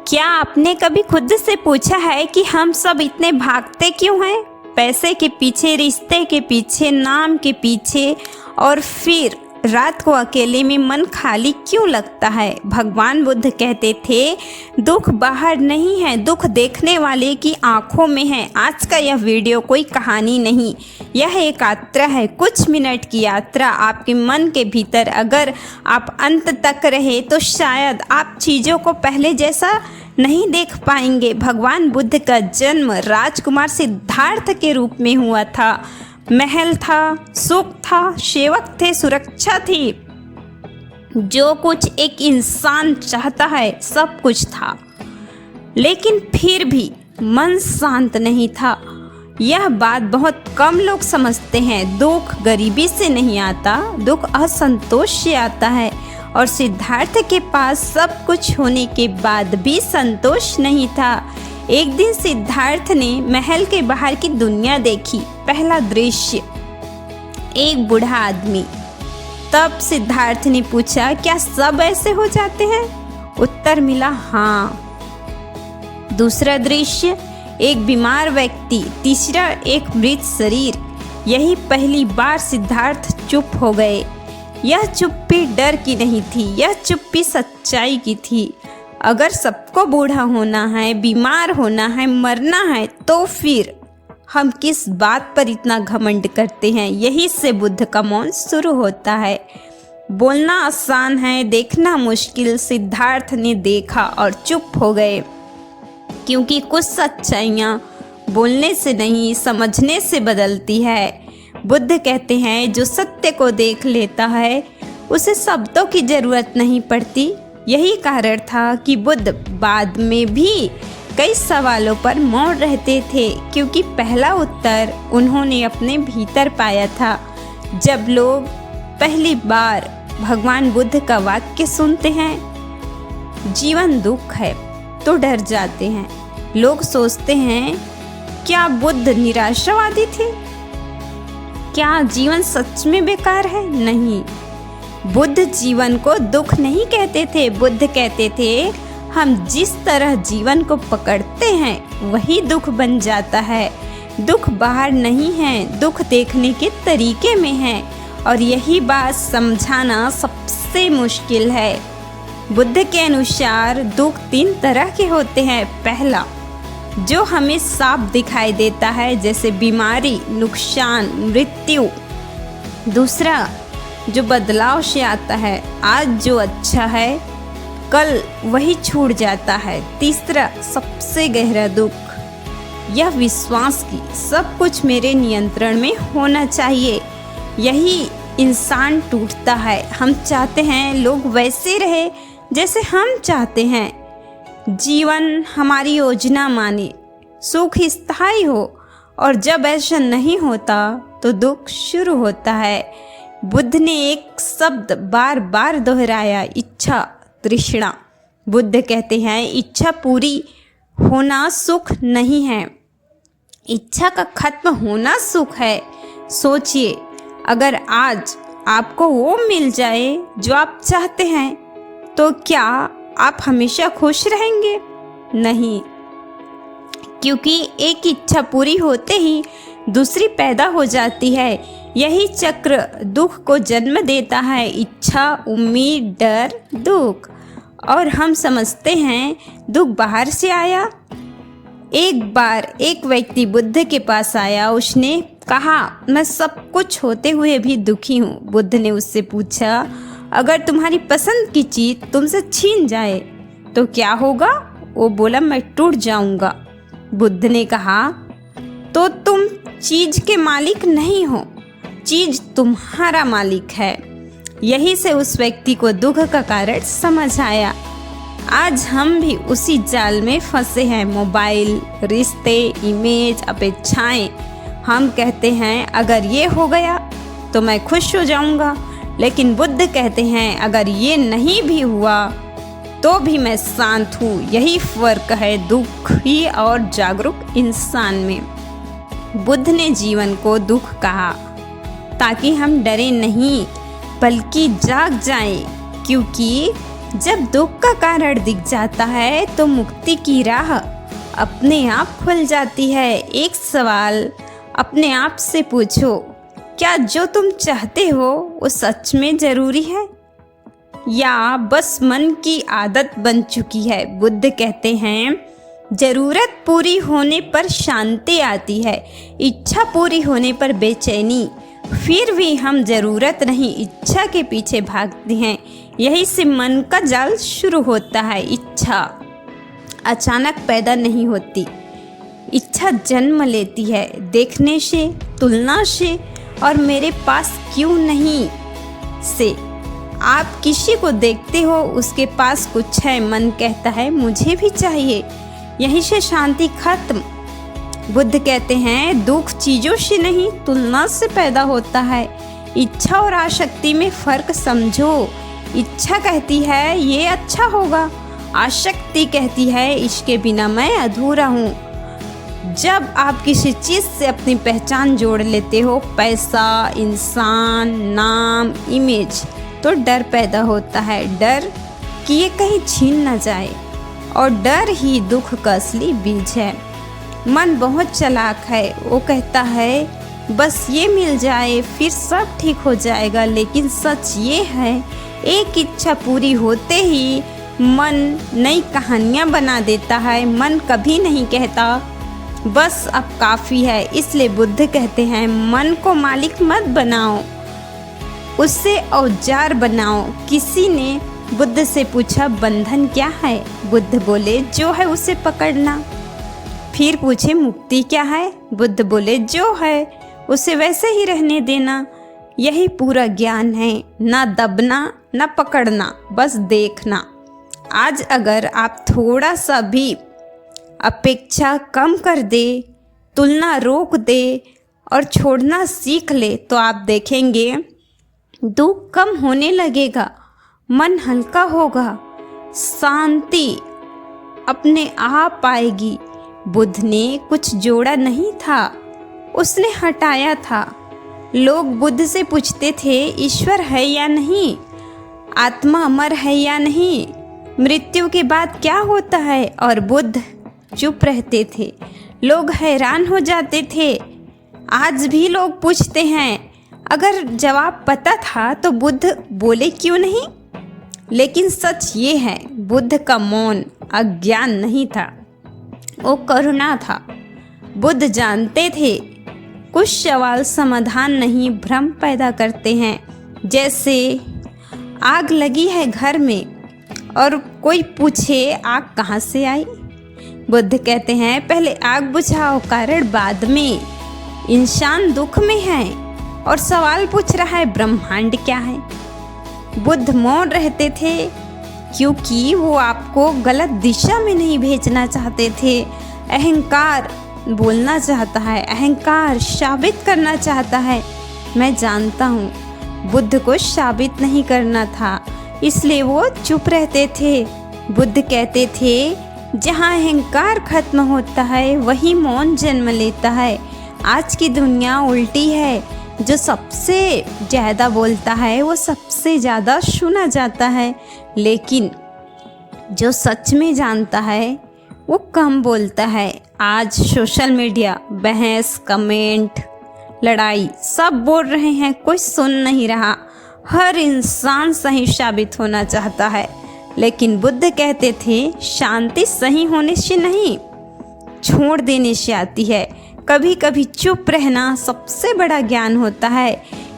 क्या आपने कभी खुद से पूछा है कि हम सब इतने भागते क्यों हैं? पैसे के पीछे, रिश्ते के पीछे, नाम के पीछे, और फिर रात को अकेले में मन खाली क्यों लगता है? भगवान बुद्ध कहते थे, दुख बाहर नहीं है, दुख देखने वाले की आंखों में है। आज का यह वीडियो कोई कहानी नहीं, यह एक यात्रा है, कुछ मिनट की यात्रा आपके मन के भीतर। अगर आप अंत तक रहे तो शायद आप चीज़ों को पहले जैसा नहीं देख पाएंगे। भगवान बुद्ध का जन्म राजकुमार सिद्धार्थ के रूप में हुआ था। महल था, सुख था, सेवक थे, सुरक्षा थी, जो कुछ एक इंसान चाहता है सब कुछ था। लेकिन फिर भी मन शांत नहीं था। यह बात बहुत कम लोग समझते हैं। दुख गरीबी से नहीं आता, दुख असंतोष से आता है। और सिद्धार्थ के पास सब कुछ होने के बाद भी संतोष नहीं था। एक दिन सिद्धार्थ ने महल के बाहर की दुनिया देखी। पहला दृश्य, एक बूढ़ा आदमी। तब सिद्धार्थ ने पूछा, क्या सब ऐसे हो जाते हैं? उत्तर मिला, हाँ। दूसरा दृश्य, एक बीमार व्यक्ति। तीसरा, एक मृत शरीर। यही पहली बार सिद्धार्थ चुप हो गए। यह चुप्पी डर की नहीं थी, यह चुप्पी सच्चाई की थी। अगर सबको बूढ़ा होना है, बीमार होना है, मरना है, तो फिर हम किस बात पर इतना घमंड करते हैं? यही से बुद्ध का मौन शुरू होता है। बोलना आसान है, देखना मुश्किल। सिद्धार्थ ने देखा और चुप हो गए, क्योंकि कुछ सच्चाइयाँ बोलने से नहीं, समझने से बदलती है। बुद्ध कहते हैं, जो सत्य को देख लेता है उसे शब्दों की जरूरत नहीं पड़ती। यही कारण था कि बुद्ध बाद में भी कई सवालों पर मौन रहते थे, क्योंकि पहला उत्तर उन्होंने अपने भीतर पाया था। जब लोग पहली बार भगवान बुद्ध का वाक्य सुनते हैं, जीवन दुख है, तो डर जाते हैं। लोग सोचते हैं, क्या बुद्ध निराशावादी थे? क्या जीवन सच में बेकार है? नहीं, बुद्ध जीवन को दुख नहीं कहते थे। बुद्ध कहते थे, हम जिस तरह जीवन को पकड़ते हैं वही दुख बन जाता है। दुख बाहर नहीं है, दुख देखने के तरीके में है, और यही बात समझाना सबसे मुश्किल है। बुद्ध के अनुसार दुख 3 तरह के होते हैं। पहला, जो हमें साफ दिखाई देता है, जैसे बीमारी, नुकसान, मृत्यु। दूसरा, जो बदलाव से आता है, आज जो अच्छा है कल वही छूट जाता है। तीसरा, सबसे गहरा दुख, यह विश्वास की सब कुछ मेरे नियंत्रण में होना चाहिए। यही इंसान टूटता है। हम चाहते हैं लोग वैसे रहे जैसे हम चाहते हैं, जीवन हमारी योजना माने, सुख स्थायी हो, और जब ऐसा नहीं होता तो दुख शुरू होता है। बुद्ध ने एक शब्द बार बार दोहराया, इच्छा, तृष्णा। बुद्ध कहते हैं, इच्छा पूरी होना सुख नहीं है, इच्छा का खत्म होना सुख है। सोचिए, अगर आज आपको वो मिल जाए जो आप चाहते हैं, तो क्या आप हमेशा खुश रहेंगे? नहीं, क्योंकि एक इच्छा पूरी होते ही दूसरी पैदा हो जाती है। यही चक्र दुख को जन्म देता है। इच्छा, उम्मीद, डर, दुख। और हम समझते हैं दुख बाहर से आया। एक बार एक व्यक्ति बुद्ध के पास आया। उसने कहा, मैं सब कुछ होते हुए भी दुखी हूँ। बुद्ध ने उससे पूछा, अगर तुम्हारी पसंद की चीज़ तुमसे छीन जाए तो क्या होगा? वो बोला, मैं टूट जाऊंगा। बुद्ध ने कहा, तो तुम चीज़ के मालिक नहीं हो, चीज़ तुम्हारा मालिक है। यही से उस व्यक्ति को दुख का कारण समझ आया। आज हम भी उसी जाल में फंसे हैं। मोबाइल, रिश्ते, इमेज, अपेक्षाएं। हम कहते हैं, अगर ये हो गया तो मैं खुश हो जाऊंगा। लेकिन बुद्ध कहते हैं, अगर ये नहीं भी हुआ तो भी मैं शांत हूँ। यही फर्क है दुखी और जागरूक इंसान में। बुद्ध ने जीवन को दुख कहा ताकि हम डरे नहीं, बल्कि जाग जाएं, क्योंकि जब दुख का कारण दिख जाता है तो मुक्ति की राह अपने आप खुल जाती है। एक सवाल अपने आप से पूछो, क्या जो तुम चाहते हो वो सच में ज़रूरी है या बस मन की आदत बन चुकी है? बुद्ध कहते हैं, ज़रूरत पूरी होने पर शांति आती है, इच्छा पूरी होने पर बेचैनी। फिर भी हम ज़रूरत नहीं इच्छा के पीछे भागते हैं। यही से मन का जाल शुरू होता है। इच्छा अचानक पैदा नहीं होती, इच्छा जन्म लेती है देखने से, तुलना से और मेरे पास क्यों नहीं से। आप किसी को देखते हो, उसके पास कुछ है, मन कहता है मुझे भी चाहिए, यहीं से शांति खत्म। बुद्ध कहते हैं, दुख चीज़ों से नहीं तुलना से पैदा होता है। इच्छा और आसक्ति में फ़र्क समझो। इच्छा कहती है ये अच्छा होगा, आसक्ति कहती है इसके बिना मैं अधूरा हूँ। जब आप किसी चीज़ से अपनी पहचान जोड़ लेते हो, पैसा, इंसान, नाम, इमेज, तो डर पैदा होता है। डर कि ये कहीं छीन न जाए, और डर ही दुख का असली बीज है। मन बहुत चालाक है, वो कहता है बस ये मिल जाए फिर सब ठीक हो जाएगा। लेकिन सच ये है, एक इच्छा पूरी होते ही मन नई कहानियाँ बना देता है। मन कभी नहीं कहता बस अब काफ़ी है। इसलिए बुद्ध कहते हैं, मन को मालिक मत बनाओ, उससे औजार बनाओ। किसी ने बुद्ध से पूछा, बंधन क्या है? बुद्ध बोले, जो है उसे पकड़ना। फिर पूछे, मुक्ति क्या है? बुद्ध बोले, जो है उसे वैसे ही रहने देना। यही पूरा ज्ञान है, ना दबना ना पकड़ना, बस देखना। आज अगर आप थोड़ा सा भी अपेक्षा कम कर दे, तुलना रोक दे और छोड़ना सीख ले, तो आप देखेंगे दुख कम होने लगेगा, मन हल्का होगा, शांति अपने आप आएगी। बुद्ध ने कुछ जोड़ा नहीं था, उसने हटाया था। लोग बुद्ध से पूछते थे, ईश्वर है या नहीं, आत्मा अमर है या नहीं, मृत्यु के बाद क्या होता है? और बुद्ध चुप रहते थे। लोग हैरान हो जाते थे। आज भी लोग पूछते हैं, अगर जवाब पता था तो बुद्ध बोले क्यों नहीं? लेकिन सच ये है, बुद्ध का मौन अज्ञान नहीं था, वो करुणा था। बुद्ध जानते थे कुछ सवाल समाधान नहीं, भ्रम पैदा करते हैं। जैसे आग लगी है घर में और कोई पूछे आग कहाँ से आई? बुद्ध कहते हैं, पहले आग बुझाओ, कारण बाद में। इंसान दुख में है और सवाल पूछ रहा है, ब्रह्मांड क्या है? बुद्ध मौन रहते थे क्योंकि वो आपको गलत दिशा में नहीं भेजना चाहते थे। अहंकार बोलना चाहता है, अहंकार साबित करना चाहता है। मैं जानता हूँ बुद्ध को साबित नहीं करना था, इसलिए वो चुप रहते थे। बुद्ध कहते थे, जहाँ अहंकार खत्म होता है वही मौन जन्म लेता है। आज की दुनिया उल्टी है, जो सबसे ज़्यादा बोलता है वो सबसे ज़्यादा सुना जाता है, लेकिन जो सच में जानता है वो कम बोलता है। आज सोशल मीडिया, बहस, कमेंट, लड़ाई सब बोल रहे हैं, कोई सुन नहीं रहा। हर इंसान सही साबित होना चाहता है, लेकिन बुद्ध कहते थे, शांति सही होने से नहीं, छोड़ देने से आती है। कभी कभी चुप रहना सबसे बड़ा ज्ञान होता है।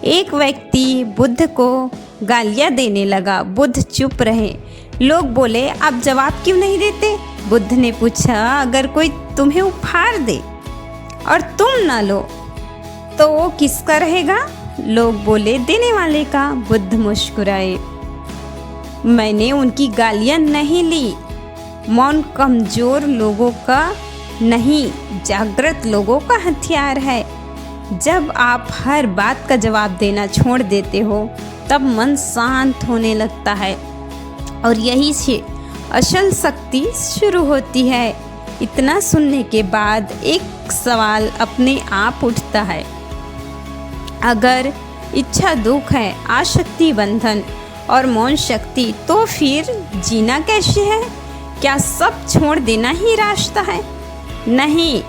एक व्यक्ति बुद्ध को गालियाँ देने लगा, बुद्ध चुप रहे। लोग बोले, आप जवाब क्यों नहीं देते? बुद्ध ने पूछा, अगर कोई तुम्हें उपहार दे और तुम ना लो तो वो किसका रहेगा? लोग बोले, देने वाले का। बुद्ध मुस्कुराए, मैंने उनकी गालियाँ नहीं ली। मौन कमज़ोर लोगों का नहीं, जागृत लोगों का हथियार है। जब आप हर बात का जवाब देना छोड़ देते हो, तब मन शांत होने लगता है और यही से असल शक्ति शुरू होती है। इतना सुनने के बाद एक सवाल अपने आप उठता है, अगर इच्छा दुख है, आसक्ति बंधन और मौन शक्ति, तो फिर जीना कैसे है? क्या सब छोड़ देना ही रास्ता है? नहीं,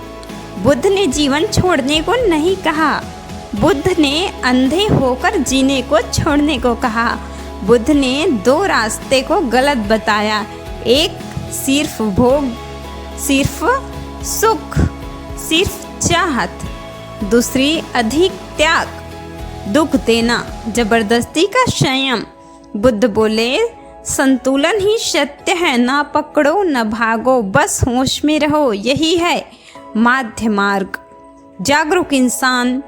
बुद्ध ने जीवन छोड़ने को नहीं कहा। बुद्ध ने अंधे होकर जीने को छोड़ने को कहा। बुद्ध ने दो रास्ते को गलत बताया, एक सिर्फ भोग, सिर्फ सुख, सिर्फ चाहत, दूसरी अधिक त्याग, दुख देना, जबरदस्ती का संयम। बुद्ध बोले, संतुलन ही सत्य है, ना पकड़ो न भागो, बस होश में रहो, यही है माध्य मार्ग। जागरूक इंसान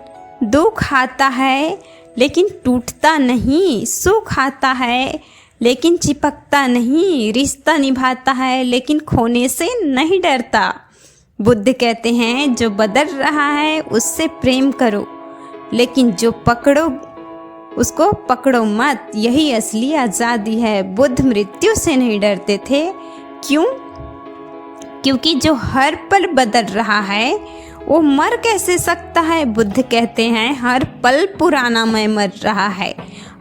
दुख आता है लेकिन टूटता नहीं, सुख आता है लेकिन चिपकता नहीं, रिश्ता निभाता है लेकिन खोने से नहीं डरता। बुद्ध कहते हैं, जो बदल रहा है उससे प्रेम करो, लेकिन जो पकड़ो उसको पकड़ो मत, यही असली आज़ादी है। बुद्ध मृत्यु से नहीं डरते थे। क्यों? क्योंकि जो हर पल बदल रहा है वो मर कैसे सकता है? बुद्ध कहते हैं, हर पल पुराना मैं मर रहा है।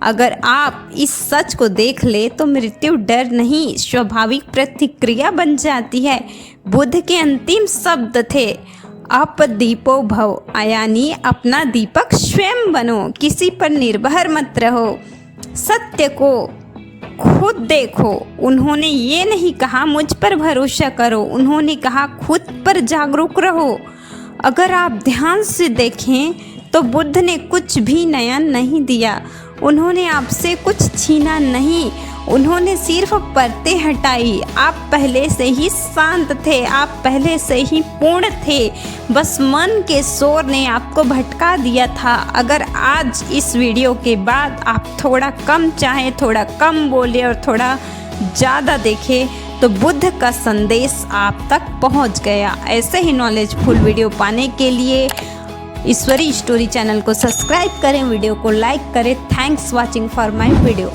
अगर आप इस सच को देख ले तो मृत्यु डर नहीं, स्वाभाविक प्रतिक्रिया बन जाती है। बुद्ध के अंतिम शब्द थे, अपदीपो भव, यानी अपना दीपक स्वयं बनो, किसी पर निर्भर मत रहो, सत्य को खुद देखो। उन्होंने ये नहीं कहा मुझ पर भरोसा करो, उन्होंने कहा खुद पर जागरूक रहो। अगर आप ध्यान से देखें तो बुद्ध ने कुछ भी नया नहीं दिया, उन्होंने आपसे कुछ छीना नहीं, उन्होंने सिर्फ परतें हटाई। आप पहले से ही शांत थे, आप पहले से ही पूर्ण थे, बस मन के शोर ने आपको भटका दिया था। अगर आज इस वीडियो के बाद आप थोड़ा कम चाहें, थोड़ा कम बोले और थोड़ा ज़्यादा देखें तो बुद्ध का संदेश आप तक पहुंच गया। ऐसे ही नॉलेजफुल वीडियो पाने के लिए ईश्वरी स्टोरी चैनल को सब्सक्राइब करें, वीडियो को लाइक करें। Thanks watching for my video.